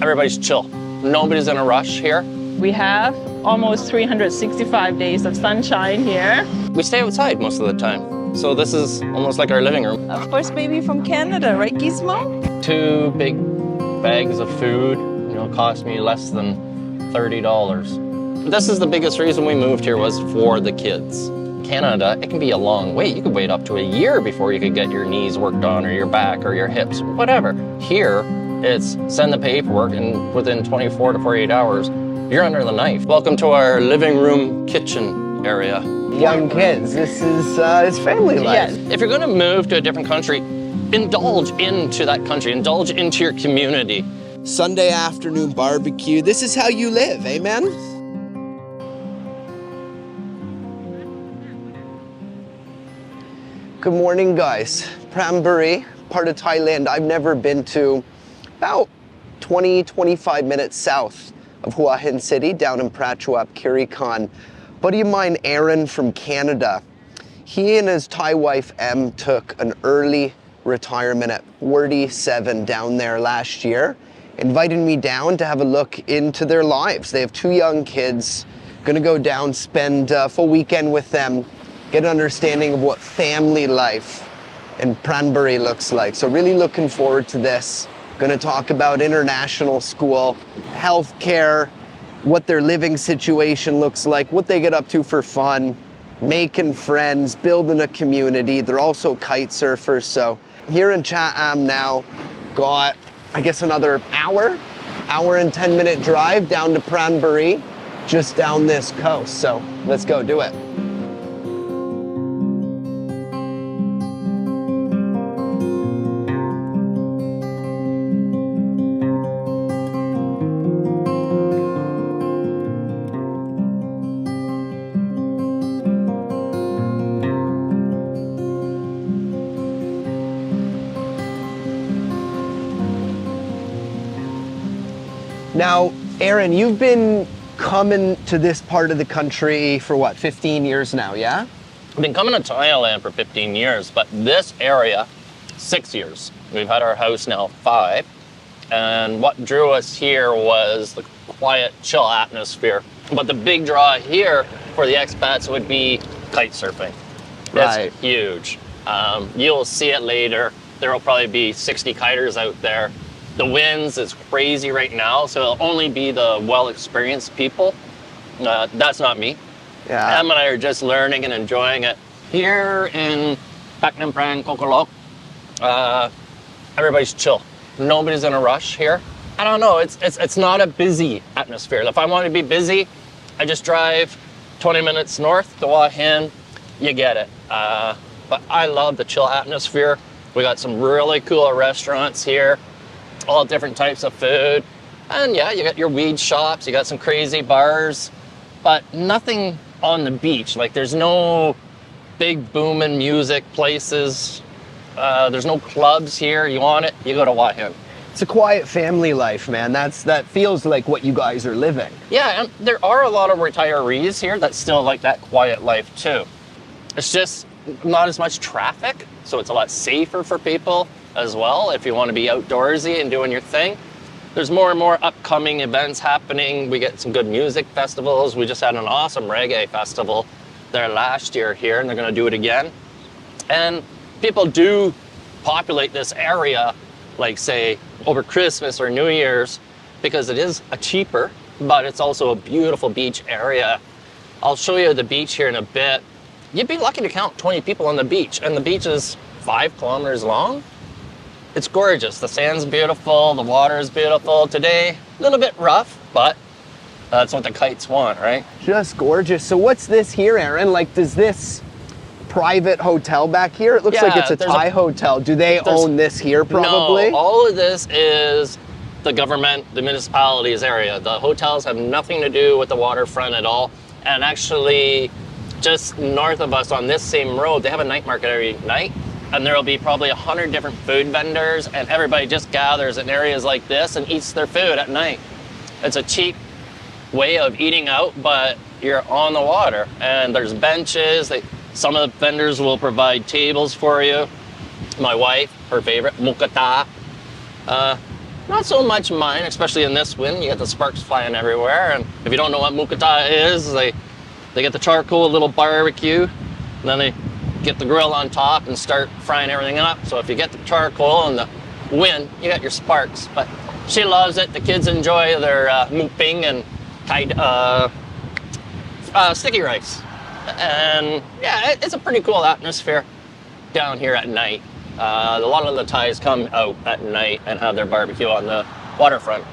Everybody's chill. Nobody's in a rush here. We have almost 365 days of sunshine here. We stay outside most of the time. So this is almost like our living room. Of course, baby from Canada, right, Gizmo? 2 big bags of food, cost me less than $30. This is the biggest reason we moved here, was for the kids. Canada, it can be a long wait. You could wait up to a year before you could get your knees worked on, or your back, or your hips, whatever. Here, it's send the paperwork, and within 24 to 48 hours, you're under the knife. Welcome to our living room kitchen area. Young kids, this is it's family life. Yes. If you're gonna move to a different country, indulge into that country, indulge into your community. Sunday afternoon barbecue. This is how you live, amen? Good morning, guys. Pranburi, part of Thailand I've never been to. About 20-25 minutes south of Hua Hin City, down in Prachuap Khiri. Buddy of mine, Aaron from Canada, he and his Thai wife, Em, took an early retirement at 47 down there last year. Invited me down to have a look into their lives. They have 2 young kids. Gonna go down, spend a full weekend with them, get an understanding of what family life in Pranburi looks like. So really looking forward to this. Gonna talk about international school, healthcare, what their living situation looks like, what they get up to for fun, making friends, building a community. They're also kite surfers. So here in Chatham now, got, I guess, another hour and 10-minute drive down to Pranburi, just down this coast. So let's go do it. Now, Aaron, you've been coming to this part of the country for what, 15 years now, yeah? I've been coming to Thailand for 15 years, but this area, 6 years. We've had our house now 5. And what drew us here was the quiet, chill atmosphere. But the big draw here for the expats would be kite surfing. Right. It's huge. You'll see it later. There will probably be 60 kiters out there. The winds is crazy right now, so it'll only be the well-experienced people. That's not me. Yeah. Em and I are just learning and enjoying it. Here in Pak Nam Prang, Kokolok, everybody's chill. Nobody's in a rush here. I don't know, it's not a busy atmosphere. If I want to be busy, I just drive 20 minutes north to Hua Hin, you get it. But I love the chill atmosphere. We got some really cool restaurants here, all different types of food. And yeah, you got your weed shops, you got some crazy bars, but nothing on the beach. Like, there's no big booming music places. There's no clubs here. You want it, you go to Hua Hin. It's a quiet family life, man. That feels like what you guys are living. Yeah, and there are a lot of retirees here that still like that quiet life too. It's just not as much traffic, so it's a lot safer for people as well if you want to be outdoorsy and doing your thing. There's more and more upcoming events happening. We get some good music festivals. We just had an awesome reggae festival there last year here, and they're going to do it again. And people do populate this area, like say over Christmas or New Year's, because it is a cheaper, but it's also a beautiful beach area. I'll show you the beach here in a bit. You'd be lucky to count 20 people on the beach, and the beach is 5 kilometers long. It's gorgeous. The sand's beautiful, the water is beautiful. Today, a little bit rough, but that's what the kites want, right? Just gorgeous. So what's this here, Aaron? Like, does this private hotel back here? It looks like it's a Thai hotel. Do they own this here probably? No, all of this is the government, the municipality's area. The hotels have nothing to do with the waterfront at all. And actually, just north of us on this same road, they have a night market every night. And there'll be probably 100 different food vendors, and everybody just gathers in areas like this and eats their food at night. It's a cheap way of eating out, but you're on the water, and there's benches. Some of the vendors will provide tables for you. My wife, her favorite, mukata. Not so much mine, especially in this wind. You get the sparks flying everywhere. And if you don't know what mukata is, they get the charcoal, a little barbecue, and then they get the grill on top and start frying everything up. So if you get the charcoal and the wind, you got your sparks. But she loves it. The kids enjoy their mukbang and Kite sticky rice. And yeah, it's a pretty cool atmosphere down here at night. A lot of the Thais come out at night and have their barbecue on the waterfront.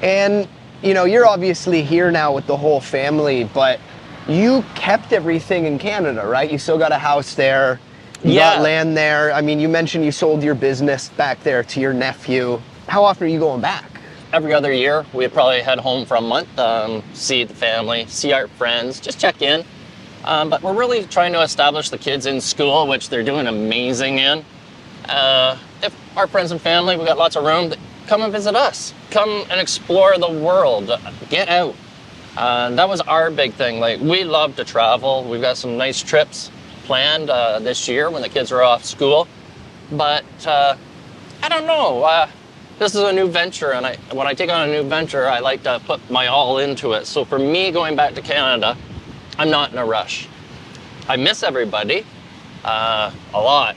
And, you know, you're obviously here now with the whole family, but you kept everything in Canada, right? You still got a house there, you got land there. I mean, you mentioned you sold your business back there to your nephew. How often are you going back? Every other year, we'd probably head home for a month, see the family, see our friends, just check in. But we're really trying to establish the kids in school, which they're doing amazing in. If our friends and family, we've got lots of room, come and visit us. Come and explore the world, get out. That was our big thing. Like, we love to travel. We've got some nice trips planned this year when the kids are off school. But I don't know, this is a new venture, and when I take on a new venture, I like to put my all into it. So for me, going back to Canada, I'm not in a rush. I miss everybody a lot,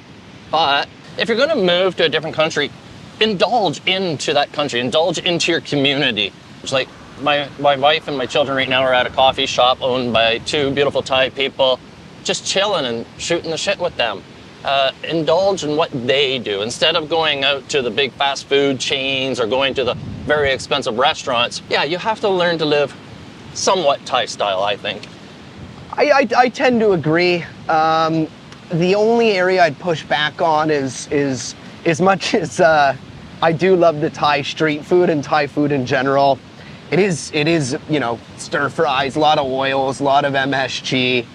but if you're gonna move to a different country, indulge into that country, indulge into your community. It's like my wife and my children right now are at a coffee shop owned by two beautiful Thai people, just chilling and shooting the shit with them. Indulge in what they do. Instead of going out to the big fast food chains or going to the very expensive restaurants, yeah, you have to learn to live somewhat Thai style, I think. I tend to agree. The only area I'd push back on is as much as I do love the Thai street food and Thai food in general. It is, you know, stir fries, a lot of oils, a lot of MSG.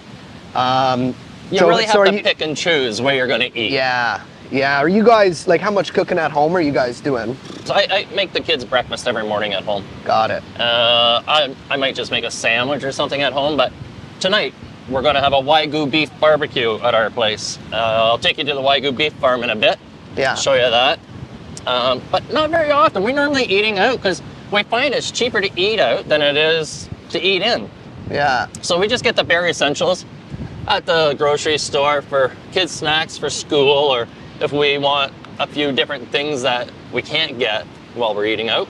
You really have to pick and choose where you're going to eat. Yeah. Are you guys, like, how much cooking at home are you guys doing? So I make the kids breakfast every morning at home. Got it. I might just make a sandwich or something at home, but tonight we're going to have a Wagyu beef barbecue at our place. I'll take you to the Wagyu beef farm in a bit. Yeah. Show you that. But not very often. We're normally eating out because we find it's cheaper to eat out than it is to eat in. Yeah. So we just get the bare essentials at the grocery store for kids' snacks for school, or if we want a few different things that we can't get while we're eating out.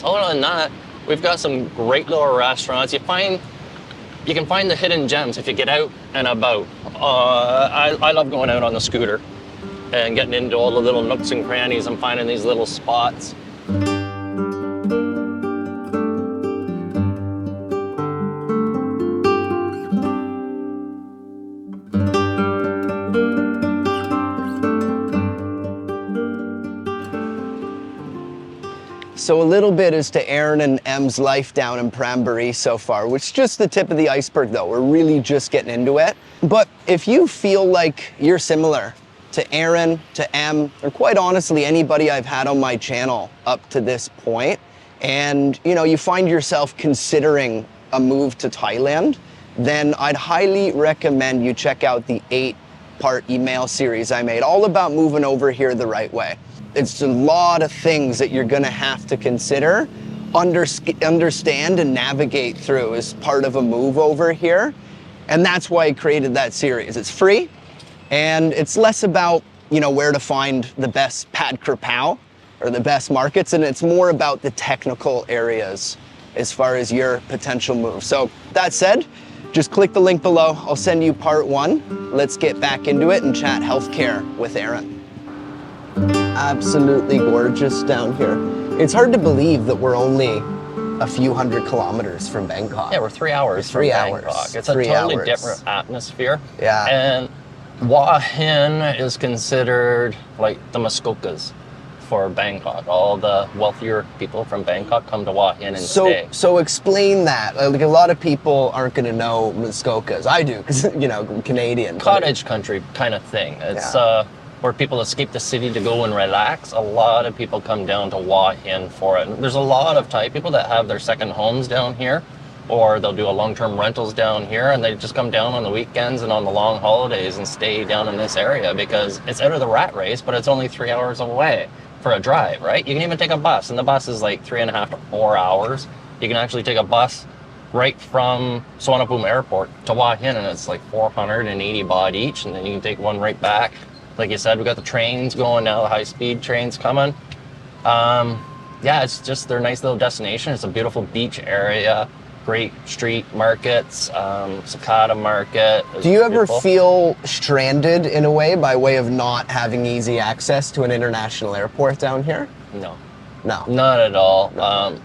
Other than that, we've got some great little restaurants. You can find the hidden gems if you get out and about. I love going out on the scooter and getting into all the little nooks and crannies and finding these little spots. So a little bit as to Aaron and Em's life down in Pranburi so far, which is just the tip of the iceberg though. We're really just getting into it. But if you feel like you're similar to Aaron, to Em, or quite honestly, anybody I've had on my channel up to this point, and you know, you find yourself considering a move to Thailand, then I'd highly recommend you check out the 8-part email series I made all about moving over here the right way. It's a lot of things that you're gonna have to consider, understand and navigate through as part of a move over here. And that's why I created that series. It's free, and it's less about, you know, where to find the best pad krapao or the best markets, and it's more about the technical areas as far as your potential move. So that said, just click the link below. I'll send you part 1. Let's get back into it and chat healthcare with Aaron. Absolutely gorgeous down here. It's hard to believe that we're only a few hundred kilometers from Bangkok. Yeah, we're 3 hours from Bangkok. It's a totally different atmosphere. Yeah. And Hua Hin is considered like the Muskokas for Bangkok. All the wealthier people from Bangkok come to Hua Hin and stay. So explain that. Like, a lot of people aren't going to know Muskokas. I do, because, you know, I'm Canadian. Cottage country kind of thing. It's where people escape the city to go and relax. A lot of people come down to Hua Hin for it. And there's a lot of Thai people that have their second homes down here, or they'll do a long-term rentals down here, and they just come down on the weekends and on the long holidays and stay down in this area because it's out of the rat race, but it's only 3 hours away. for a drive, right? You can even take a bus, and the bus is like 3.5 to 4 hours. You can actually take a bus right from Suvarnabhumi Airport to Hua Hin, and it's like 480 baht each, and then you can take one right back. Like you said, we got the trains going now, the high-speed trains coming. Yeah, it's just their nice little destination. It's a beautiful beach area, great street markets, Cicada Market. Do you ever feel stranded in a way of not having easy access to an international airport down here? No. No. Not at all.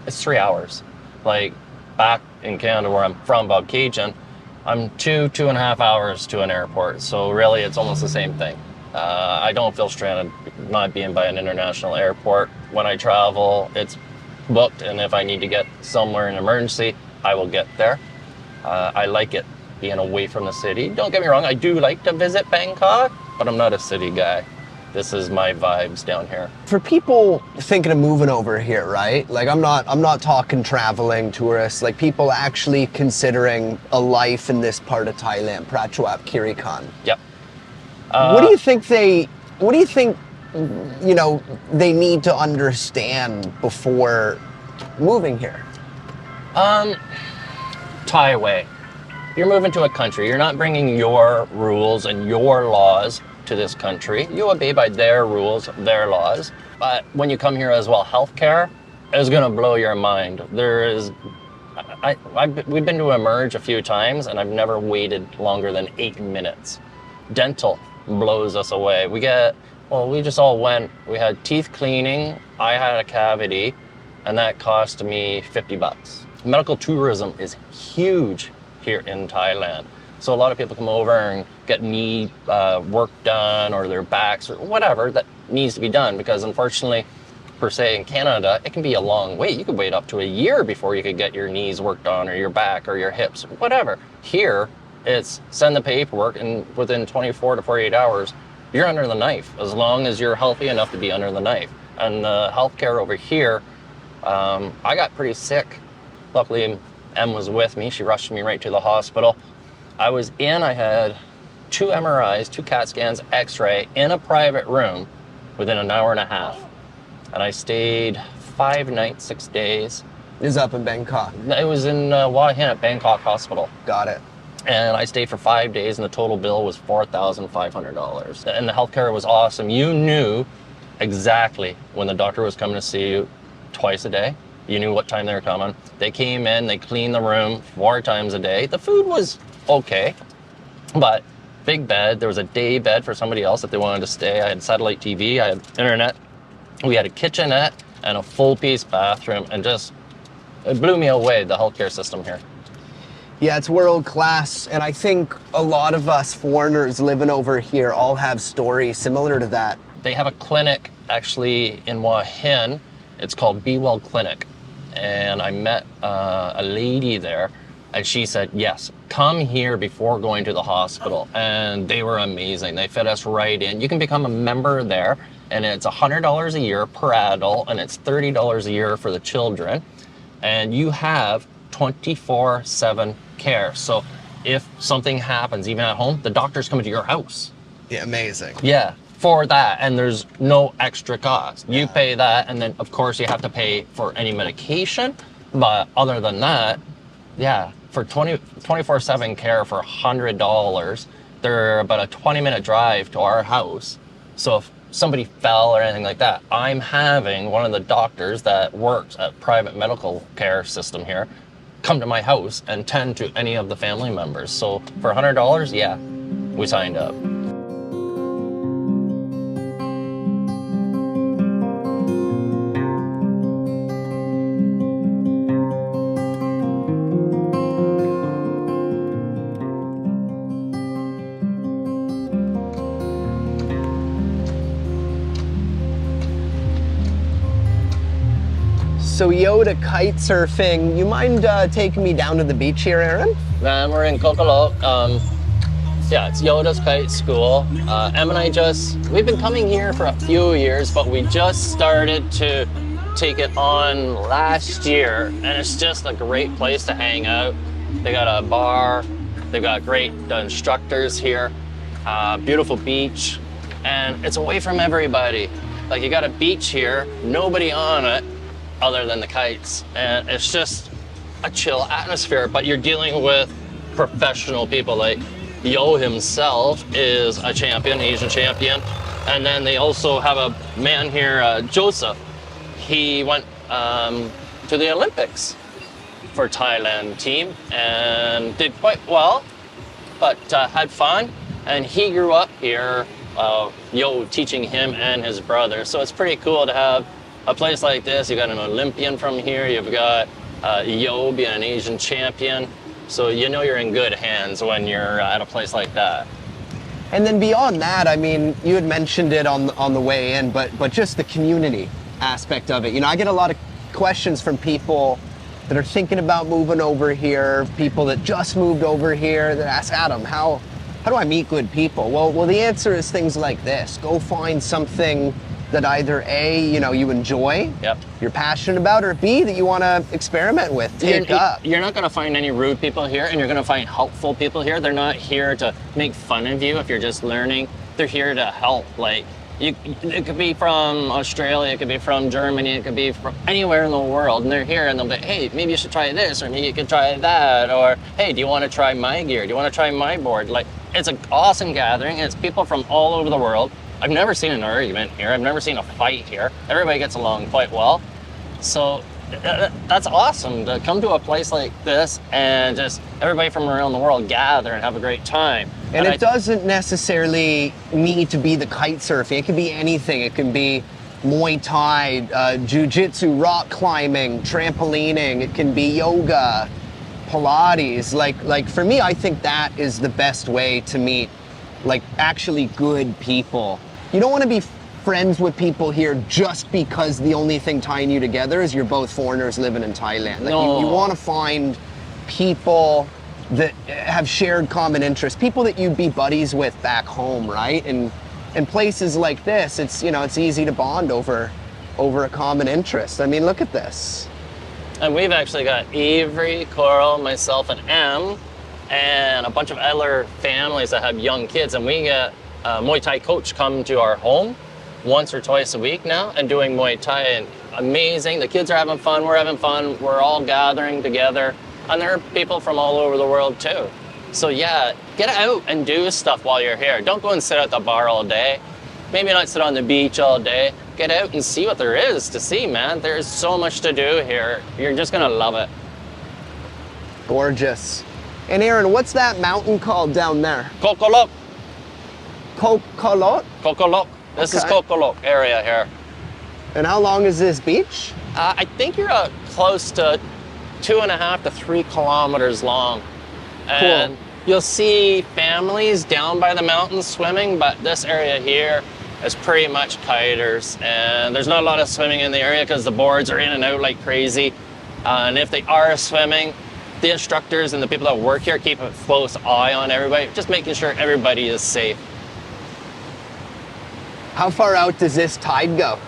It's 3 hours. Like back in Canada where I'm from, Bob Cajun, I'm 2.5 hours to an airport. So really it's almost the same thing. I don't feel stranded not being by an international airport. When I travel, it's booked, and if I need to get somewhere in emergency, I will get there. I like it being away from the city. Don't get me wrong, I do like to visit Bangkok, but I'm not a city guy. This is my vibes down here. For people thinking of moving over here, right? Like I'm not talking traveling tourists, like people actually considering a life in this part of Thailand, Prachuap Khiri Khan. Yep. What do you think you know, they need to understand before moving here? Thai way. You're moving to a country. You're not bringing your rules and your laws to this country. You obey by their rules, their laws. But when you come here as well, healthcare is going to blow your mind. We've been to Emerge a few times, and I've never waited longer than 8 minutes. Dental blows us away. We just all went. We had teeth cleaning. I had a cavity, and that cost me $50. Medical tourism is huge here in Thailand. So a lot of people come over and get knee work done, or their backs, or whatever that needs to be done, because unfortunately, per se in Canada, it can be a long wait. You could wait up to a year before you could get your knees worked on, or your back, or your hips, whatever. Here, it's send the paperwork, and within 24 to 48 hours, you're under the knife, as long as you're healthy enough to be under the knife. And the healthcare over here, I got pretty sick. Luckily, Em was with me. She rushed me right to the hospital. I had 2 MRIs, 2 CAT scans, X-ray in a private room within an hour and a half. And I stayed 5 nights, 6 days. Is up in Bangkok. It was in Hua Hin at Bangkok Hospital. Got it. And I stayed for 5 days, and the total bill was $4,500. And the healthcare was awesome. You knew exactly when the doctor was coming to see you twice a day. You knew what time they were coming. They came in, they cleaned the room 4 times a day. The food was okay, but big bed. There was a day bed for somebody else if they wanted to stay. I had satellite TV, I had internet. We had a kitchenette and a full-piece bathroom, and it blew me away, the healthcare system here. Yeah, it's world class, and I think a lot of us foreigners living over here all have stories similar to that. They have a clinic actually in Hua Hin. It's called Be Well Clinic, and I met a lady there, and she said, yes, come here before going to the hospital. And they were amazing. They fit us right in. You can become a member there, and it's $100 a year per adult, and it's $30 a year for the children. And you have 24/7 care. So if something happens, even at home, the doctor's coming to your house. Yeah, amazing. Yeah, for that, and there's no extra cost. You pay that, and then of course you have to pay for any medication. But other than that, yeah, for 24/7 care for $100, they're about a 20-minute drive to our house. So if somebody fell or anything like that, I'm having one of the doctors that works at private medical care system here come to my house and tend to any of the family members. So for $100, yeah, we signed up. So Yoda kite surfing, you mind taking me down to the beach here, Aaron? We're in Kokolok. Yeah, it's Yoda's Kite School. Em and I we've been coming here for a few years, but we just started to take it on last year, and it's just a great place to hang out. They got a bar, they've got great instructors here, beautiful beach, and it's away from everybody. Like, you got a beach here, nobody on it other than the kites. And it's just a chill atmosphere, but you're dealing with professional people. Like Yo himself is a champion, Asian champion. And then they also have a man here, Joseph. He went to the Olympics for Thailand team and did quite well, but had fun. And he grew up here, Yo teaching him and his brother. So it's pretty cool to have a place like this. You got an Olympian from here. You've got Yo being an Asian champion. So you know you're in good hands when you're at a place like that. And then beyond that, I mean, you had mentioned it on the way in, but just the community aspect of it. You know, I get a lot of questions from people that are thinking about moving over here, people that just moved over here that ask, Adam, how do I meet good people? Well, the answer is things like this. Go find something that either A, you know, you enjoy, Yep. you're passionate about, or B, that you want to experiment with, take up. You're not going to find any rude people here, and you're going to find helpful people here. They're not here to make fun of you if you're just learning. They're here to help. Like, it could be from Australia, it could be from Germany, it could be from anywhere in the world, and they're here and they'll be, hey, maybe you should try this, or maybe you could try that, or hey, do you want to try my gear? Do you want to try my board? Like, it's an awesome gathering. It's people from all over the world. I've never seen an argument here. I've never seen a fight here. Everybody gets along quite well. So that's awesome to come to a place like this and just everybody from around the world gather and have a great time. And it doesn't necessarily need to be the kite surfing. It can be anything. It can be Muay Thai, Jiu-Jitsu, rock climbing, trampolining. It can be yoga, Pilates. Like for me, I think that is the best way to meet like actually good people. You don't want to be friends with people here just because the only thing tying you together is you're both foreigners living in Thailand. Like No. you want to find people that have shared common interests, people that you'd be buddies with back home, right? And in places like this, it's, you know, it's easy to bond over a common interest. I mean, look at this. And we've actually got Avery, Coral, myself, and Em, and a bunch of other families that have young kids, and we get a Muay Thai coach come to our home once or twice a week now and doing Muay Thai, and amazing. The kids are having fun, we're having fun, we're all gathering together, and there are people from all over the world too. So yeah, get out and do stuff while you're here. Don't go and sit at the bar all day. Maybe not sit on the beach all day. Get out and see what there is to see, man. There's so much to do here. You're just gonna love it. Gorgeous. And Aaron, what's that mountain called down there? Kokolok. Kokolot? Kokolok. This is Okay. Kokolok area here. And how long is this beach? I think you're close to 2.5 to 3 kilometers long. And you'll see families down by the mountains swimming, but this area here is pretty much kiters. And there's not a lot of swimming in the area because the boards are in and out like crazy. And if they are swimming, the instructors and the people that work here keep a close eye on everybody, just making sure everybody is safe. How far out does this tide go?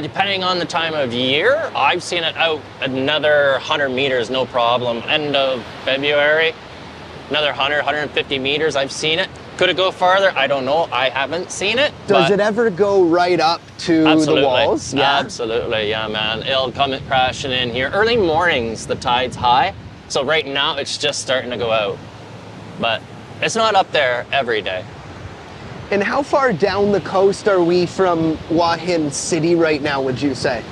Depending on the time of year, I've seen it out another 100 meters, no problem. End of February, another 100, 150 meters, I've seen it. Could it go farther? I don't know. I haven't seen it. Does it ever go right up to Absolutely. the walls? Yeah. Absolutely, yeah, man. It'll come crashing in here. Early mornings, the tide's high. So right now, it's just starting to go out. But it's not up there every day. And how far down the coast are we from Hua Hin City right now, would you say?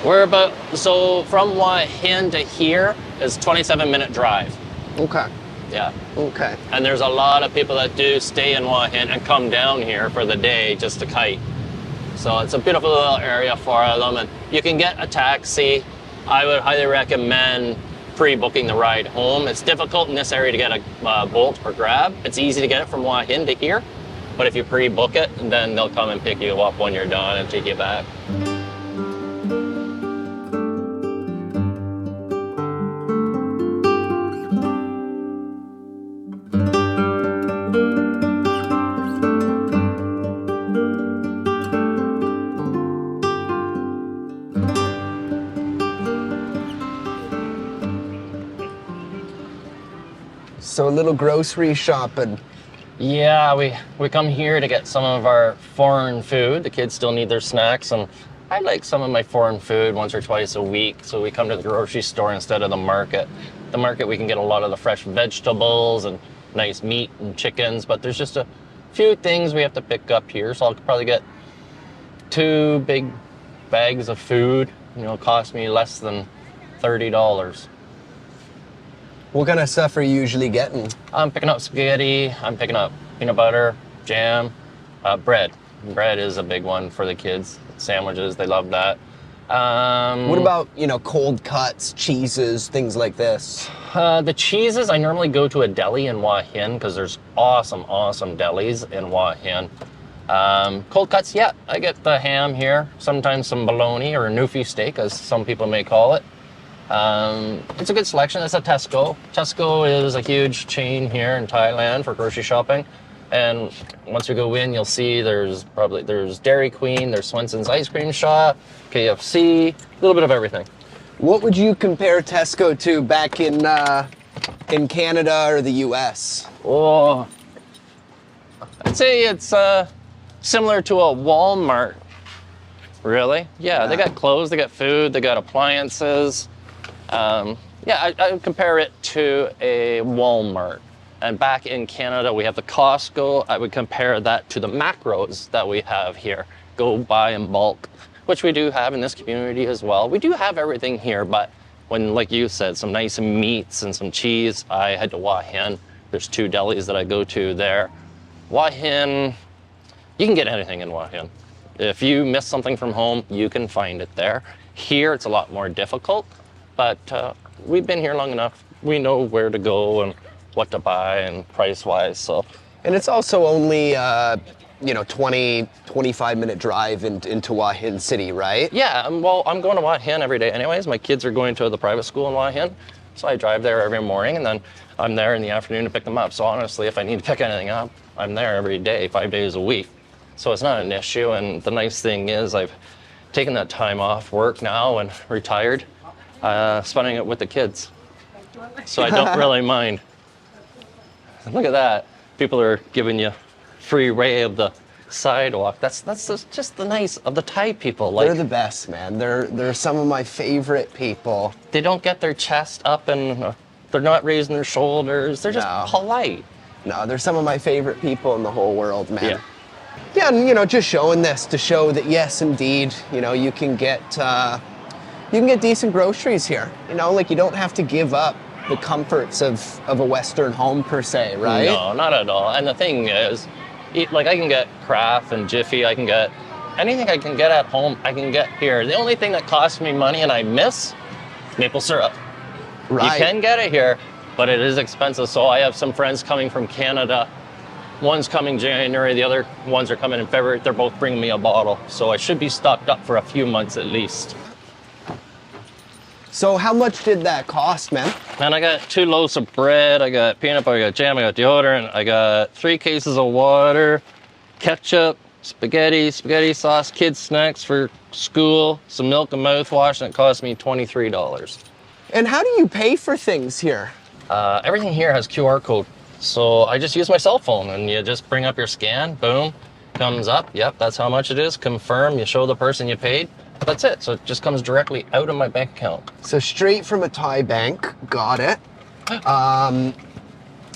We're about, so from Hua Hin to here is 27-minute drive. Okay. Yeah. Okay. And there's a lot of people that do stay in Hua Hin and come down here for the day just to kite. So it's a beautiful little area for them. And you can get a taxi. I would highly recommend pre-booking the ride home. It's difficult in this area to get a Bolt or Grab. It's easy to get it from Hua Hin to here. But if you pre-book it, then they'll come and pick you up when you're done and take you back. So a little grocery shopping Yeah, we come here to get some of our foreign food. The kids still need their snacks, and I like some of my foreign food once or twice a week. So we come to the grocery store instead of the market. The market, we can get a lot of the fresh vegetables and nice meat and chickens, but there's just a few things we have to pick up here. So I'll probably get 2 big bags of food. You know, cost me less than $30. What kind of stuff are you usually getting? I'm picking up spaghetti, I'm picking up peanut butter, jam, bread. Bread is a big one for the kids. Sandwiches, they love that. What about, you know, cold cuts, cheeses, things like this? The cheeses, I normally go to a deli in Hua Hin because there's awesome delis in Hua Hin. Cold cuts, yeah, I get the ham here, sometimes some bologna or a Newfie steak, as some people may call it. It's a good selection. It's a Tesco. Tesco is a huge chain here in Thailand for grocery shopping. And once we go in, you'll see there's Dairy Queen, there's Swenson's Ice Cream Shop, KFC, a little bit of everything. What would you compare Tesco to back in Canada or the US? Oh, I'd say it's similar to a Walmart. Really? Yeah, they got clothes, they got food, they got appliances. Yeah, I would compare it to a Walmart. And back in Canada, we have the Costco. I would compare that to the macros that we have here. Go buy in bulk, which we do have in this community as well. We do have everything here, but when, like you said, some nice meats and some cheese, I head to Hua Hin. There's 2 delis that I go to there. Hua Hin, you can get anything in Hua Hin. If you miss something from home, you can find it there. Here, it's a lot more difficult, but we've been here long enough. We know where to go and what to buy and price-wise, so. And it's also only, you know, 20, 25-minute drive into Hua Hin City, right? Yeah, well, I'm going to Hua Hin every day anyways. My kids are going to the private school in Hua Hin, so I drive there every morning, and then I'm there in the afternoon to pick them up. So honestly, if I need to pick anything up, I'm there every day, 5 days a week. So it's not an issue, and the nice thing is I've taken that time off work now and retired, spending it with the kids. So I don't really mind. Look at that. People are giving you free ray of the sidewalk. That's just the nice of the Thai people. Like, they're the best, man. They're some of my favorite people. they don't get their chest up and they're not raising their shoulders. They're just polite. No, they're some of my favorite people in the whole world, man. Yeah. Yeah, and you know, just showing this to show that yes, indeed, you know, you can get decent groceries here. You know, like you don't have to give up the comforts of a Western home per se, right? No, not at all. And the thing is, like I can get Kraft and Jiffy, I can get anything I can get at home, I can get here. The only thing that costs me money and I miss, maple syrup. Right. You can get it here, but it is expensive. So I have some friends coming from Canada. One's coming January, the other ones are coming in February. They're both bringing me a bottle. So I should be stocked up for a few months at least. So how much did that cost, man? Man, I got 2 loaves of bread, I got peanut butter, I got jam, I got deodorant, I got 3 cases of water, ketchup, spaghetti sauce, kids snacks for school, some milk and mouthwash, and it cost me $23. And how do you pay for things here? Everything here has QR code. So I just use my cell phone and you just bring up your scan, boom, comes up. Yep, that's how much it is. Confirm, you show the person you paid. That's it. So it just comes directly out of my bank account. So straight from a Thai bank, got it.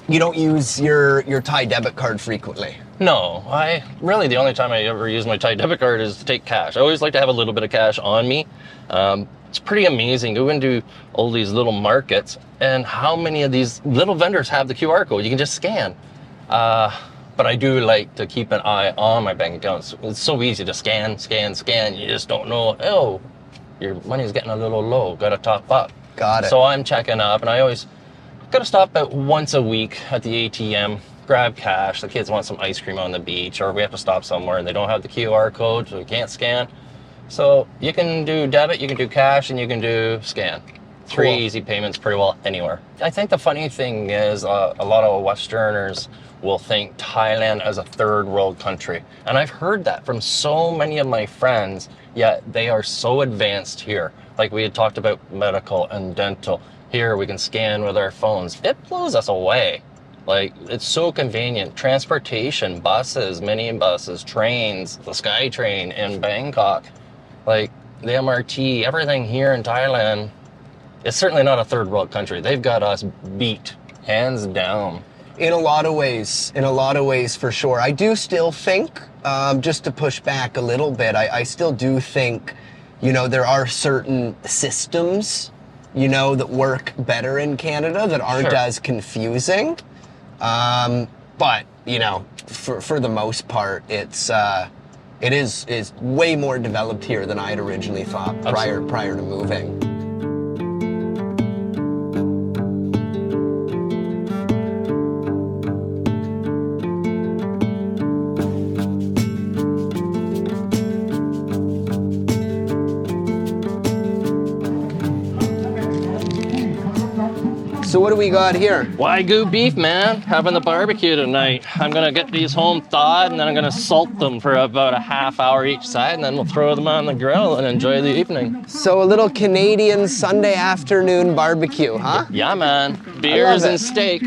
You don't use your Thai debit card frequently? No, the only time I ever use my Thai debit card is to take cash. I always like to have a little bit of cash on me. It's pretty amazing. Go into all these little markets and how many of these little vendors have the QR code. You can just scan. But I do like to keep an eye on my bank accounts. It's so easy to scan. You just don't know, oh, your money's getting a little low, gotta top up. Got it. So I'm checking up and I always gotta stop about once a week at the ATM, grab cash. The kids want some ice cream on the beach or we have to stop somewhere and they don't have the QR code so we can't scan. So you can do debit, you can do cash, and you can do scan. 3 easy payments pretty well anywhere. I think the funny thing is a lot of Westerners will think Thailand as a third world country. And I've heard that from so many of my friends, yet they are so advanced here. Like we had talked about medical and dental. Here we can scan with our phones. It blows us away. Like, it's so convenient. Transportation, buses, minibuses, trains, the SkyTrain in Bangkok, like the MRT, everything here in Thailand. It's certainly not a third world country. They've got us beat, hands down. In a lot of ways for sure. I do still think, just to push back a little bit, I still do think, you know, there are certain systems, you know, that work better in Canada that aren't Sure. as confusing. But, you know, for the most part, it is way more developed here than I had originally thought prior to moving. So what do we got here? Wagyu beef, man. Having the barbecue tonight. I'm gonna get these home thawed and then I'm gonna salt them for about a half hour each side and then we'll throw them on the grill and enjoy the evening. So a little Canadian Sunday afternoon barbecue, huh? Yeah, man. Beers and steak.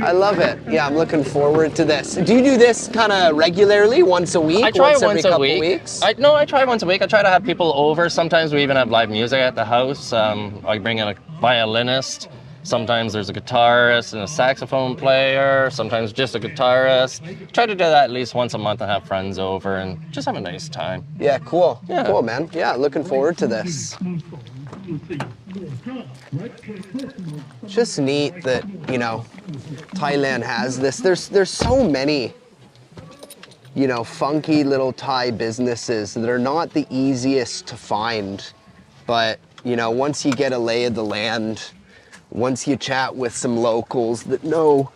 I love it. Yeah, I'm looking forward to this. Do you do this kind of regularly, once a week? I try every once a couple week. weeks? I try once a week. I try to have people over. Sometimes we even have live music at the house. I bring in a violinist. Sometimes there's a guitarist and a saxophone player. Sometimes just a guitarist. Try to do that at least once a month and have friends over and just have a nice time. Yeah, cool. Yeah. Cool, man. Yeah, looking forward to this. Just neat that, you know, Thailand has this. There's so many, you know, funky little Thai businesses that are not the easiest to find. But, you know, once you get a lay of the land, once you chat with some locals that know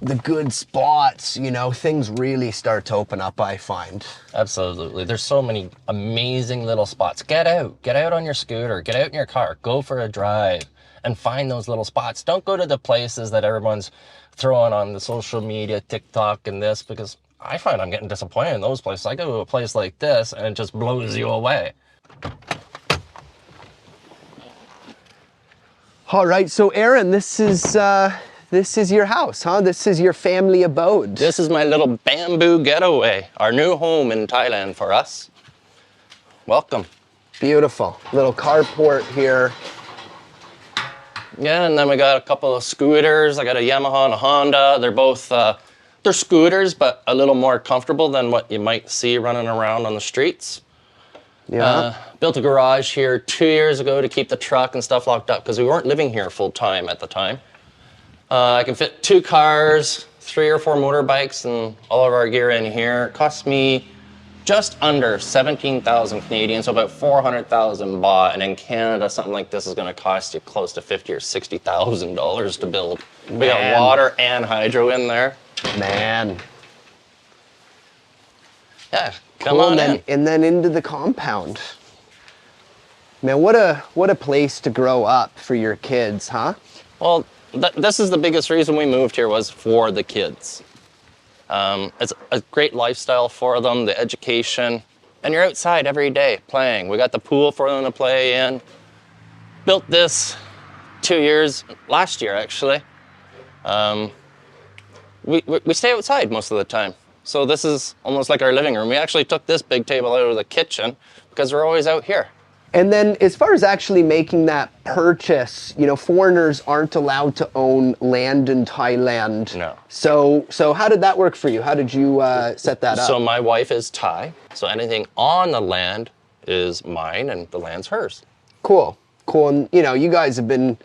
the good spots, you know, things really start to open up, I find. Absolutely. There's so many amazing little spots. Get out on your scooter, get out in your car, go for a drive and find those little spots. Don't go to the places that everyone's throwing on the social media, TikTok and this, because I find I'm getting disappointed in those places. I go to a place like this and it just blows you away. All right, so Aaron, this is your house, huh? This is your family abode. This is my little bamboo getaway, our new home in Thailand for us. Welcome. Beautiful. Little carport here. Yeah, and then we got a couple of scooters. I got a Yamaha and a Honda. They're both, they're scooters, but a little more comfortable than what you might see running around on the streets. Yeah. Built a garage here 2 years ago to keep the truck and stuff locked up because we weren't living here full time at the time. I can fit 2 cars, 3 or 4 motorbikes, and all of our gear in here. It cost me just under 17,000 Canadian, so about 400,000 baht. And in Canada, something like this is going to cost you close to $50,000 or $60,000 to build. We got water and hydro in there. Man. Yeah, come on in. And then into the compound. Man, what a place to grow up for your kids, huh? Well, this is the biggest reason we moved here, was for the kids. It's a great lifestyle for them, the education, and you're outside every day playing. We got the pool for them to play in. Built this last year actually. We stay outside most of the time. So this is almost like our living room. We actually took this big table out of the kitchen because we're always out here. And then as far as actually making that purchase, you know, foreigners aren't allowed to own land in Thailand. No. So how did that work for you? How did you set that up? So my wife is Thai, so anything on the land is mine and the land's hers. Cool. And, you know, you guys have been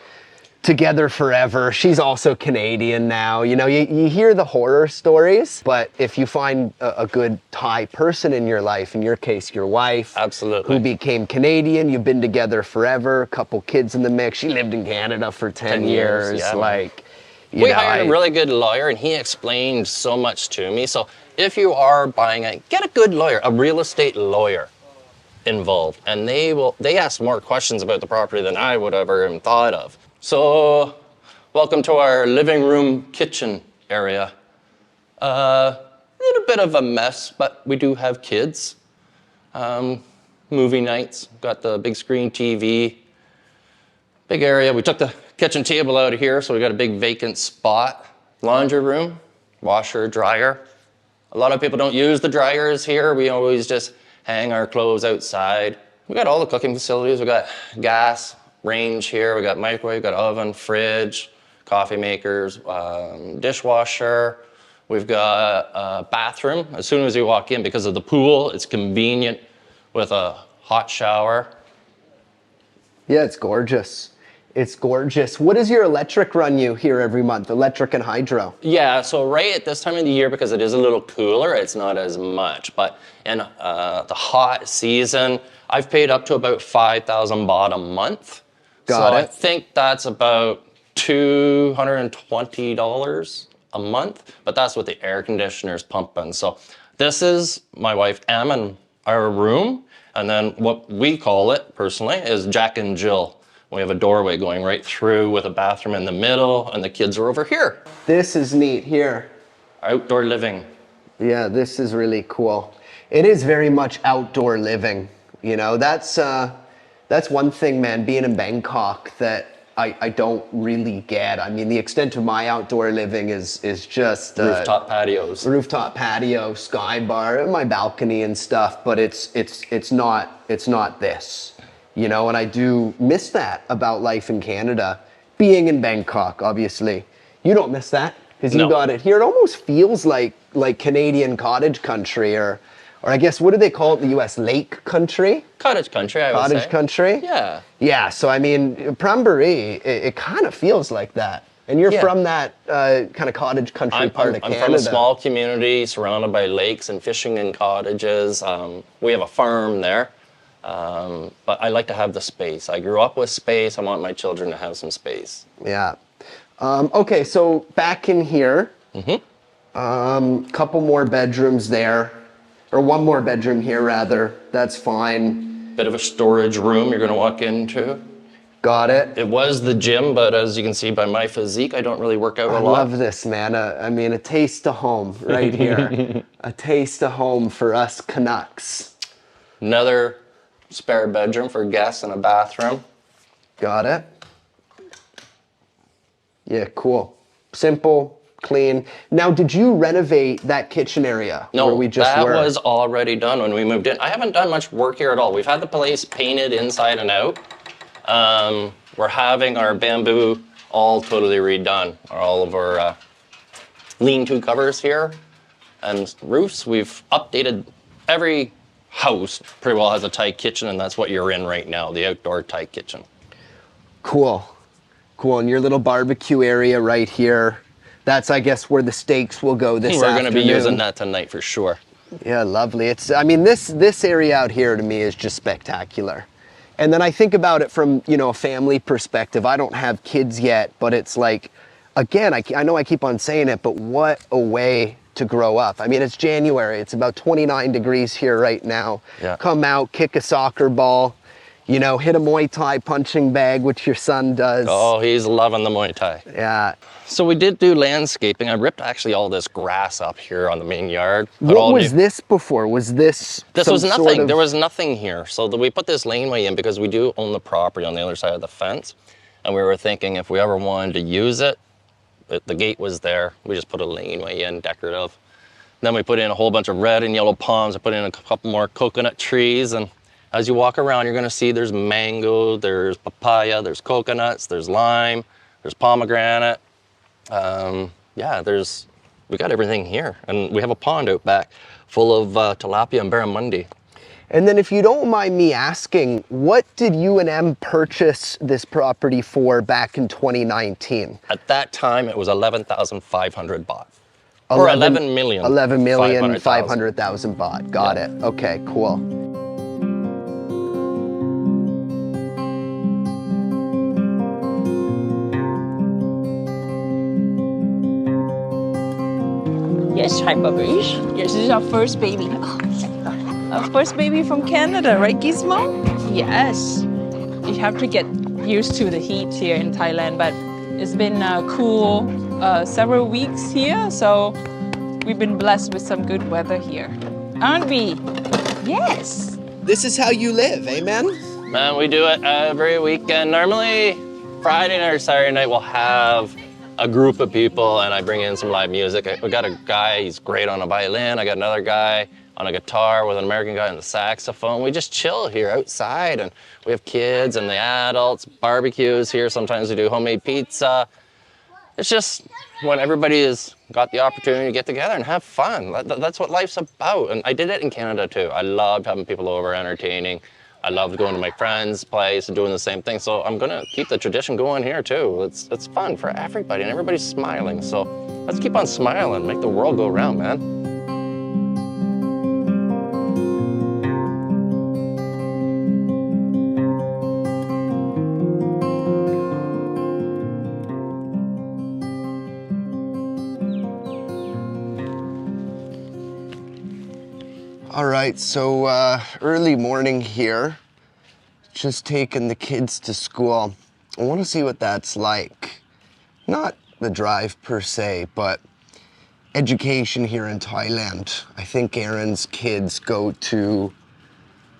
together forever. She's also Canadian now. You know, you hear the horror stories, but if you find a good Thai person in your life, in your case, your wife, Absolutely. who became Canadian, you've been together forever, a couple kids in the mix. She lived in Canada for 10 years. yeah, like, we hired a really good lawyer and he explained so much to me. So if you are buying get a good lawyer, a real estate lawyer involved, and they ask more questions about the property than I would ever even thought of. So, welcome to our living room kitchen area. A little bit of a mess, but we do have kids. Movie nights, got the big screen TV, big area. We took the kitchen table out here, so we got a big vacant spot. Laundry room, washer, dryer. A lot of people don't use the dryers here. We always just hang our clothes outside. We got all the cooking facilities. We got gas, range here. We got microwave, got oven, fridge, coffee makers, dishwasher. We've got a bathroom. As soon as you walk in, because of the pool, it's convenient with a hot shower. Yeah, it's gorgeous. It's gorgeous. What does your electric run you here every month? Electric and hydro? Yeah, so right at this time of the year, because it is a little cooler, it's not as much. But in the hot season, I've paid up to about 5,000 baht a month. Got it. I think that's about $220 a month, but that's with the air conditioners pumping. So this is my wife Em and our room, and then what we call it personally is Jack and Jill. We have a doorway going right through with a bathroom in the middle, and the kids are over here. This is neat here. Outdoor living. Yeah, this is really cool. It is very much outdoor living. You know, that's one thing, man, being in Bangkok that I don't really get. I mean, the extent of my outdoor living is just Rooftop patios. Rooftop patio, sky bar, my balcony and stuff, but it's not this. You know, and I do miss that about life in Canada. Being in Bangkok, obviously. You don't miss that because you got it here. It almost feels like Canadian cottage country, or I guess, what do they call it in the US? Lake country? Cottage country, I would say. Cottage country? Yeah. Yeah, so I mean, Pranburi, it kind of feels like that. And you're from that kind of cottage country part of Canada. I'm from a small community surrounded by lakes and fishing and cottages. We have a farm there. But I like to have the space. I grew up with space. I want my children to have some space. Yeah. Okay, so back in here, couple more bedrooms there, or one more bedroom here rather. That's fine. Bit of a storage room you're going to walk into. Got it. It was the gym, but as you can see by my physique, I don't really work out a lot. I love this, man. I mean, a taste of home right here. A taste of home for us Canucks. Another spare bedroom for guests and a bathroom. Got it. Yeah, cool. Simple, clean. Now, did you renovate that kitchen area where we just were? No, that was already done when we moved in. I haven't done much work here at all. We've had the place painted inside and out. We're having our bamboo all totally redone. All of our lean-to covers here and roofs. We've updated every house pretty well has a Thai kitchen, and that's what you're in right now, the outdoor Thai kitchen. Cool. Cool. And your little barbecue area right here. That's, I guess, where the steaks will go this afternoon. We're going to be using that tonight for sure. Yeah, lovely. I mean, this area out here to me is just spectacular. And then I think about it from, you know, a family perspective. I don't have kids yet, but it's like, again, I know I keep on saying it, but what a way to grow up. I mean, it's January. It's about 29 degrees here right now. Yeah. Come out, kick a soccer ball, you know, hit a Muay Thai punching bag, which your son does. Oh, he's loving the Muay Thai. Yeah. So we did do landscaping. I ripped actually all this grass up here on the main yard. What was this before? Was this was nothing. There was nothing here. So we put this laneway in because we do own the property on the other side of the fence. And we were thinking if we ever wanted to use it, the gate was there. We just put a laneway in, decorative. Then we put in a whole bunch of red and yellow palms. I put in a couple more coconut trees. And as you walk around, you're going to see there's mango, there's papaya, there's coconuts, there's lime, there's pomegranate. Yeah, we got everything here. And we have a pond out back full of tilapia and barramundi. And then if you don't mind me asking, what did you and Em purchase this property for back in 2019? At that time, it was 11,500 baht. Or 11 million. 11,500,000 baht. Got it. Okay, cool. Yes, hi, Pranburi. Yes, this is our first baby. Our first baby from Canada, right, Gizmo? Yes. You have to get used to the heat here in Thailand, but it's been cool several weeks here, so we've been blessed with some good weather here. Aren't we? Yes. This is how you live, amen? Man, we do it every weekend. Normally, Friday night or Saturday night, we'll have a group of people and I bring in some live music. We got a guy, he's great on a violin. I got another guy on a guitar with an American guy on the saxophone. We just chill here outside and we have kids and the adults, barbecues here. Sometimes we do homemade pizza. It's just when everybody has got the opportunity to get together and have fun. That's what life's about. And I did it in Canada too. I loved having people over, entertaining. I loved going to my friend's place and doing the same thing. So I'm gonna keep the tradition going here too. It's fun for everybody and everybody's smiling. So let's keep on smiling, make the world go round, man. All right, so early morning here, just taking the kids to school. I want to see what that's like. Not the drive per se, but education here in Thailand. I think Aaron's kids go to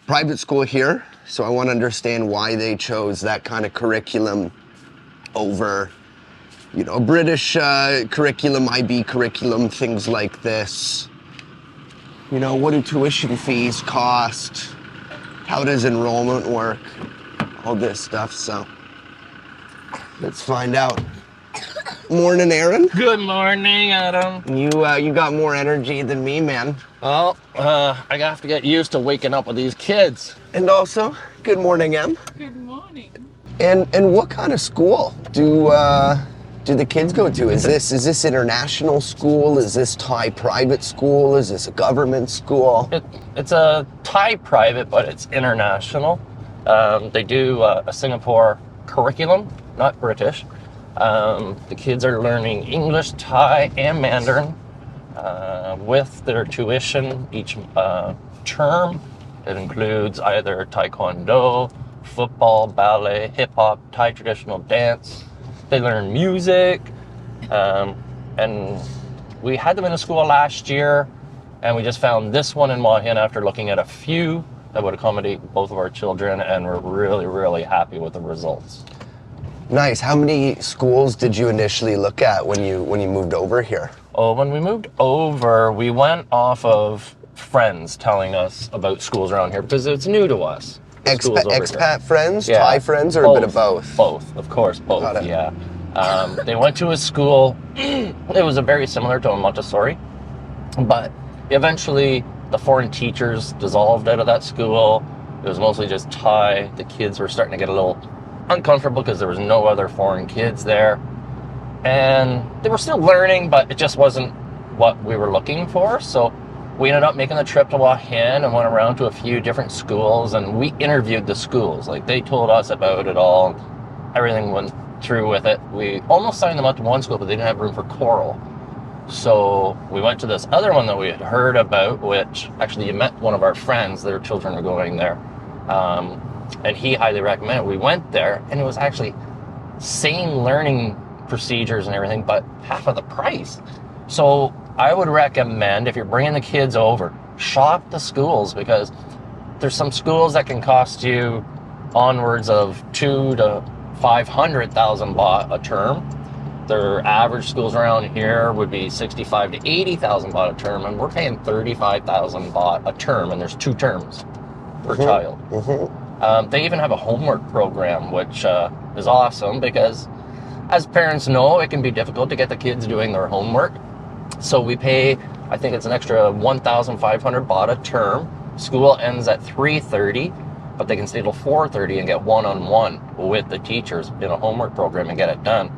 private school here, so I want to understand why they chose that kind of curriculum over, you know, British curriculum, IB curriculum, things like this. You know, what do tuition fees cost? How does enrollment work? All this stuff, so let's find out. Morning, Aaron. Good morning, Adam. You got more energy than me, man. Well, I have to get used to waking up with these kids. And also, good morning, Em. Good morning. And what kind of school do the kids go to? Is this international school? Is this Thai private school? Is this a government school? It's a Thai private, but it's international. They do a Singapore curriculum, not British. The kids are learning English, Thai, and Mandarin with their tuition each term. It includes either Taekwondo, football, ballet, hip hop, Thai traditional dance. They learn music, and we had them in a school last year, and we just found this one in Hua Hin after looking at a few that would accommodate both of our children, and we're really, really happy with the results. Nice. How many schools did you initially look at when you moved over here? Oh, when we moved over, we went off of friends telling us about schools around here because it's new to us. Expat friends, Yeah. Thai friends, or a bit of both? Both, of course, both. Got it. Yeah. They went to a school. It was a very similar to a Montessori, but eventually the foreign teachers dissolved out of that school. It was mostly just Thai. The kids were starting to get a little uncomfortable because there was no other foreign kids there, and they were still learning, but it just wasn't what we were looking for. So we ended up making the trip to Hua Hin and went around to a few different schools, and we interviewed the schools. Like, they told us about it all. Everything went through with it. We almost signed them up to one school, but they didn't have room for choral. So we went to this other one that we had heard about, which actually you met one of our friends. Their children are going there. And he highly recommended it. We went there, and it was actually same learning procedures and everything, but half of the price. So I would recommend, if you're bringing the kids over, shop the schools, because there's some schools that can cost you onwards of 2 to 500,000 baht a term. Their average schools around here would be 65 to 80,000 baht a term, and we're paying 35,000 baht a term, and there's 2 terms per child. They even have a homework program, which is awesome, because as parents know, it can be difficult to get the kids doing their homework. So we pay, I think it's an extra 1,500 baht a term. School ends at 3:30, but they can stay till 4:30 and get one-on-one with the teachers in a homework program and get it done.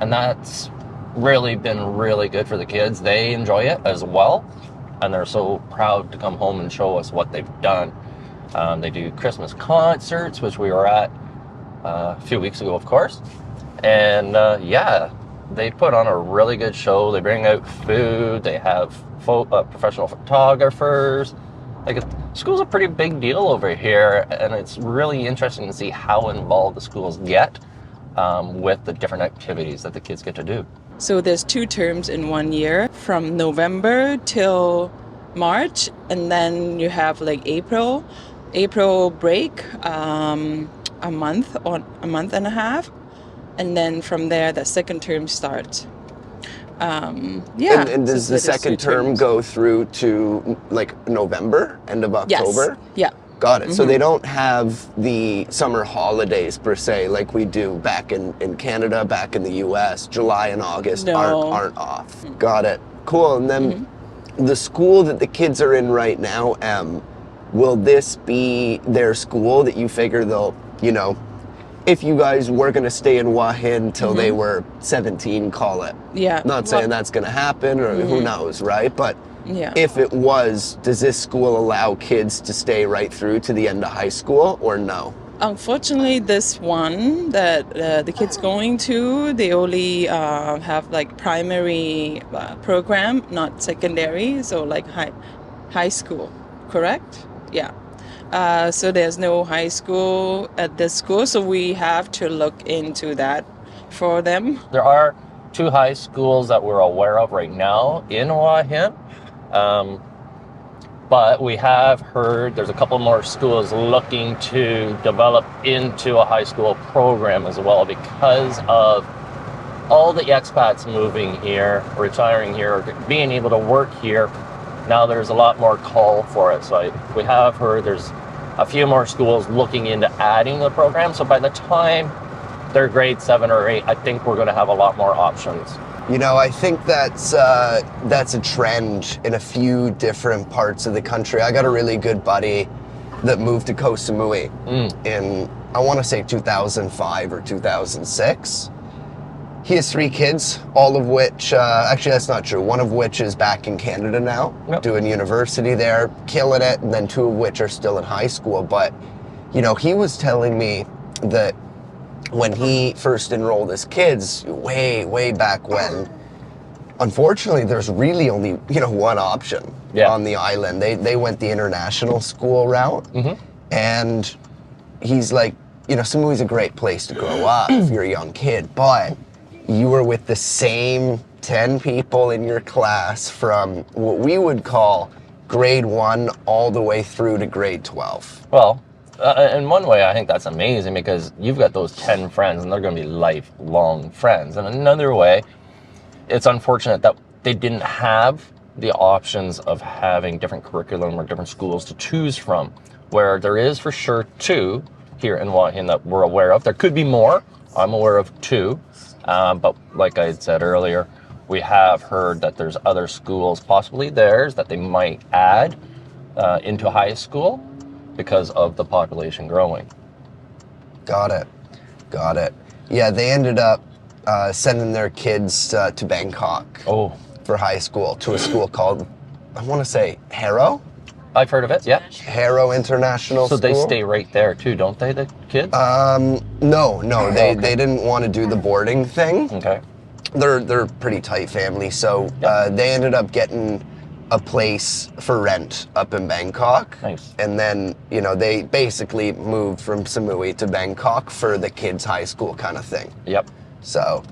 And that's really been really good for the kids. They enjoy it as well, and they're so proud to come home and show us what they've done. They do Christmas concerts, which we were at a few weeks ago, of course. And yeah, they put on a really good show. They bring out food. They have professional photographers. Like, school's a pretty big deal over here, and it's really interesting to see how involved the schools get with the different activities that the kids get to do. So there's 2 terms in 1 year, from November till March, and then you have like April break, a month or a month and a half, and then from there the second term starts. And So does the there's second two term terms. go through to like November, end of Yes. October? Yeah. Got it. So they don't have the summer holidays per se like we do back in Canada, back in the US. July and August No. aren't off. Got it. Cool. And then the school that the kids are in right now, will this be their school that you figure they'll, you know, if you guys were going to stay in Hua Hin till they were 17, call it. Yeah. Not saying that's going to happen or who knows, right? But Yeah. if it was, does this school allow kids to stay right through to the end of high school or no? Unfortunately, this one that the kids going to, they only have like primary program, not secondary, so like high school, correct? Yeah. So there's no high school at this school, so we have to look into that for them. There are 2 high schools that we're aware of right now in Hua Hin. But we have heard there's a couple more schools looking to develop into a high school program as well because of all the expats moving here, retiring here, being able to work here. Now there's a lot more call for it. So we have heard there's a few more schools looking into adding the program. So by the time they're grade 7 or 8, I think we're going to have a lot more options. You know, I think that's a trend in a few different parts of the country. I got a really good buddy that moved to Koh Samui in, I want to say 2005 or 2006. He has 3 kids, all of which, actually that's not true, one of which is back in Canada now, doing university there, killing it, and then 2 of which are still in high school. But, you know, he was telling me that when he first enrolled his kids, way back when, unfortunately, there's really only, you know, one option on the island. They went the international school route, and he's like, you know, Samui's a great place to grow up if you're a young kid, but you were with the same 10 people in your class from what we would call grade 1 all the way through to grade 12. Well, in one way, I think that's amazing because you've got those 10 friends and they're going to be lifelong friends. And another way, it's unfortunate that they didn't have the options of having different curriculum or different schools to choose from, where there is for sure 2 here in Hua Hin that we're aware of. There could be more. I'm aware of 2. But like I had said earlier, we have heard that there's other schools, possibly theirs, that they might add into high school because of the population growing. Got it. Yeah, they ended up sending their kids to Bangkok for high school, to a school called, I want to say, Harrow? I've heard of it, yeah. Harrow International So School. they stay right there too, don't they, the kids? No, they didn't want to do the boarding thing. Okay. They're pretty tight family, so they ended up getting a place for rent up in Bangkok. Nice. And then, you know, they basically moved from Samui to Bangkok for the kids' high school kind of thing. Yep. So,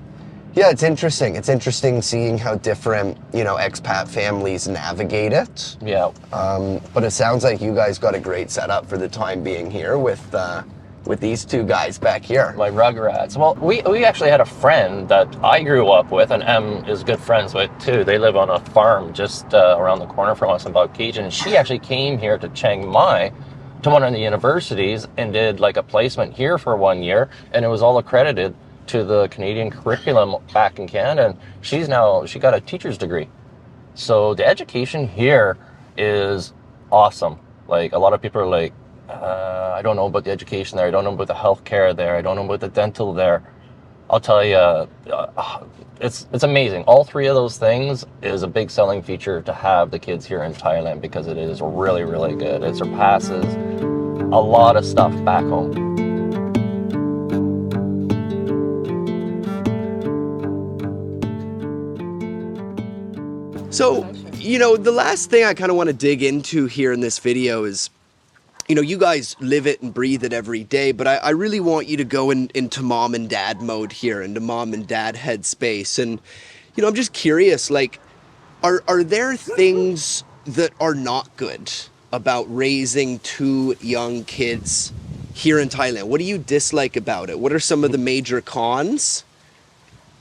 yeah, it's interesting. It's interesting seeing how different, you know, expat families navigate it. Yeah. But it sounds like you guys got a great setup for the time being here with these 2 guys back here. My Rugrats. Well, we actually had a friend that I grew up with, and Em is good friends with too. They live on a farm just around the corner from us in Baukejan, and she actually came here to Chiang Mai to one of the universities and did like a placement here for 1 year, and it was all accredited to the Canadian curriculum back in Canada, and she got a teacher's degree. So the education here is awesome. Like, a lot of people are like, I don't know about the education there, I don't know about the healthcare there, I don't know about the dental there. I'll tell you, it's amazing. All 3 of those things is a big selling feature to have the kids here in Thailand because it is really, really good. It surpasses a lot of stuff back home. So, you know, the last thing I kind of want to dig into here in this video is, you know, you guys live it and breathe it every day, but I really want you to go into mom and dad mode here, into mom and dad headspace. And, you know, I'm just curious, like, are there things that are not good about raising 2 young kids here in Thailand? What do you dislike about it? What are some of the major cons,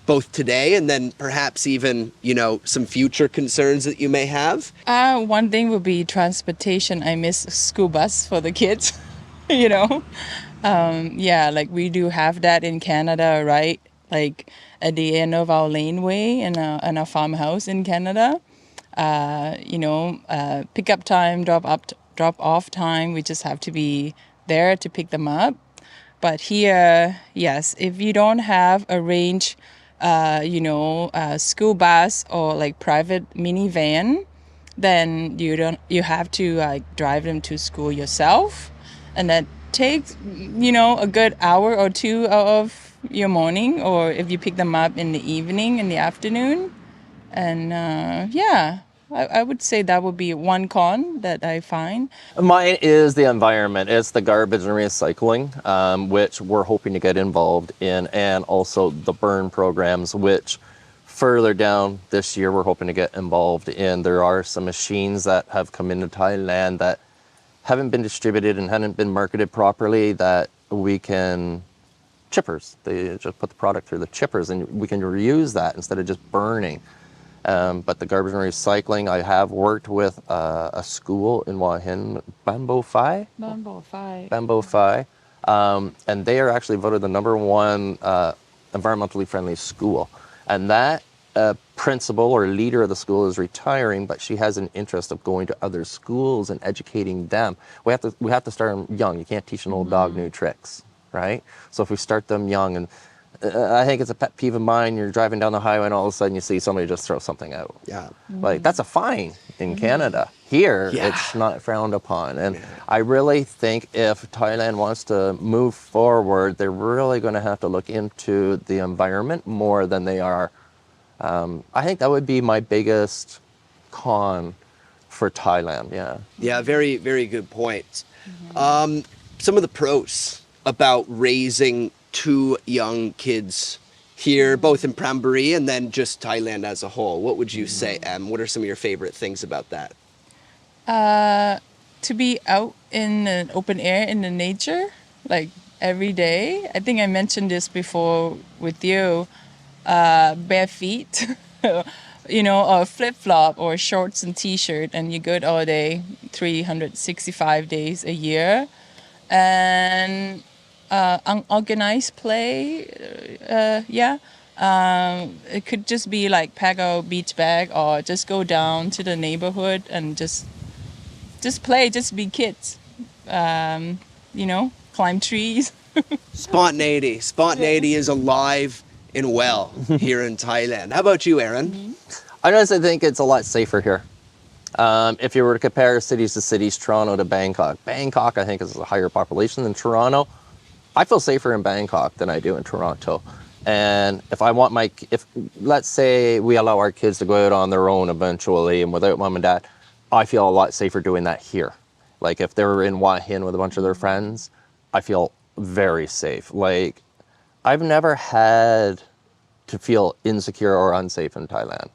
both today and then perhaps even, some future concerns that you may have? One thing would be transportation. I miss school bus for the kids, you know. Yeah, like we do have that in Canada, right? Like at the end of our laneway in a farmhouse in Canada. Pick up time, drop off time. We just have to be there to pick them up. But here, yes, if you don't have a range, school bus or like private minivan, then you have to drive them to school yourself, and that takes a good hour or two of your morning, or if you pick them up in the evening, in the afternoon. And I would say that would be one con that I find. Mine is the environment. It's the garbage and recycling, which we're hoping to get involved in, and also the burn programs, which further down this year we're hoping to get involved in. There are some machines that have come into Thailand that haven't been distributed and haven't been marketed properly that we can chippers. They just put the product through the chippers and we can reuse that instead of just burning. But the garbage and recycling, I have worked with a school in Hua Hin, Bamboo Phai, and they are actually voted the #1 environmentally friendly school. And that principal or leader of the school is retiring, but she has an interest of going to other schools and educating them. We have to start them young. You can't teach an old dog new tricks, right? So if we start them young, and I think it's a pet peeve of mine. You're driving down the highway and all of a sudden you see somebody just throw something out. Yeah. Like, that's a fine in Canada. Here, it's not frowned upon. And I really think if Thailand wants to move forward, they're really going to have to look into the environment more than they are. I think that would be my biggest con for Thailand, yeah. Yeah, very, very good point. Some of the pros about raising 2 young kids here, both in Pranburi and then just Thailand as a whole. What would you say, Em? What are some of your favorite things about that? To be out in the open air in the nature, like every day. I think I mentioned this before with you. Bare feet, or flip-flop or shorts and t-shirt, and you're good all day, 365 days a year. And unorganized play, it could just be like pack a beach bag or just go down to the neighborhood and just play, just be kids, climb trees. Spontaneity is alive and well here in Thailand. How about you, Aaron? I honestly think it's a lot safer here. If you were to compare cities to cities, Toronto to Bangkok, I think is a higher population than Toronto. I feel safer in Bangkok than I do in Toronto. And if let's say we allow our kids to go out on their own eventually and without mom and dad, I feel a lot safer doing that here. Like if they were in Hua Hin with a bunch of their friends, I feel very safe. Like I've never had to feel insecure or unsafe in Thailand.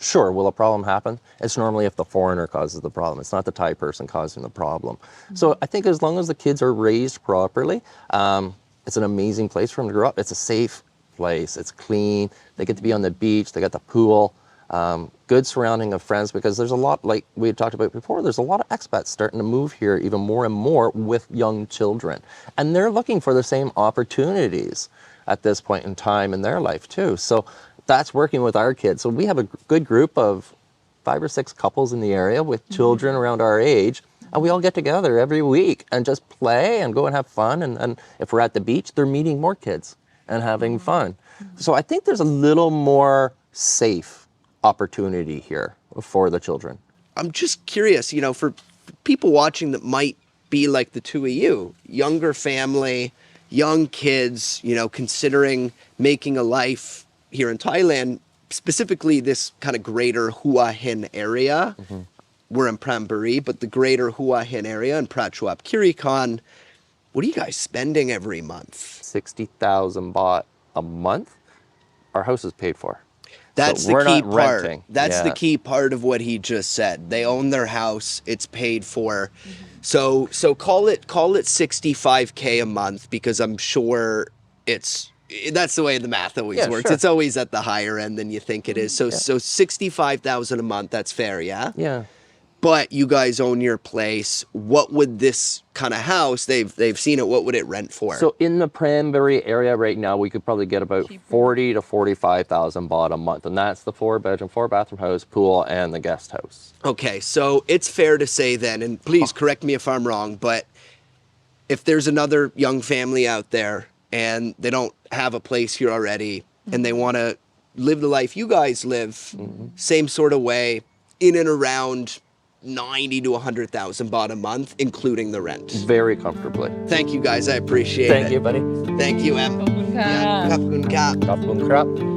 Sure, will a problem happen? It's normally if the foreigner causes the problem. It's not the Thai person causing the problem. So I think as long as the kids are raised properly, it's an amazing place for them to grow up. It's a safe place. It's clean. They get to be on the beach. They got the pool. Good surrounding of friends, because there's a lot, like we had talked about before, there's a lot of expats starting to move here even more and more with young children. And they're looking for the same opportunities at this point in time in their life too. So that's working with our kids. So we have a good group of 5 or 6 couples in the area with children around our age. And we all get together every week and just play and go and have fun. And if we're at the beach, they're meeting more kids and having fun. So I think there's a little more safe opportunity here for the children. I'm just curious, for people watching that might be like the two of you, younger family, young kids, considering making a life here in Thailand, specifically this kind of greater Hua Hin area. We're in Pranburi, but the greater Hua Hin area in Prachuap Khiri, what are you guys spending every month? 60,000 baht a month. Our house is paid for. That's So the we're key not part. renting. That's the Yeah. key part of what he just said. They own their house. It's paid for. So call it 65K a month, because I'm sure that's the way the math always Yeah, works. sure. It's always at the higher end than you think it is. So 65,000 a month, that's fair, yeah? Yeah. But you guys own your place. What would this kind of house, they've seen it, what would it rent for? So in the Pranburi area right now, we could probably get about 40 to 45,000 baht a month, and that's the 4-bedroom, 4-bathroom house, pool, and the guest house. Okay, so it's fair to say then, and please correct me if I'm wrong, but if there's another young family out there and they don't have a place here already and they want to live the life you guys live, same sort of way, in and around 90 to 100,000 baht a month, including the rent. Very comfortably. Thank you guys, I appreciate it. Thank you, buddy. Thank you, Em. ขอบคุณค่ะ Yeah, ขอบคุณครับ ขอบคุณครับ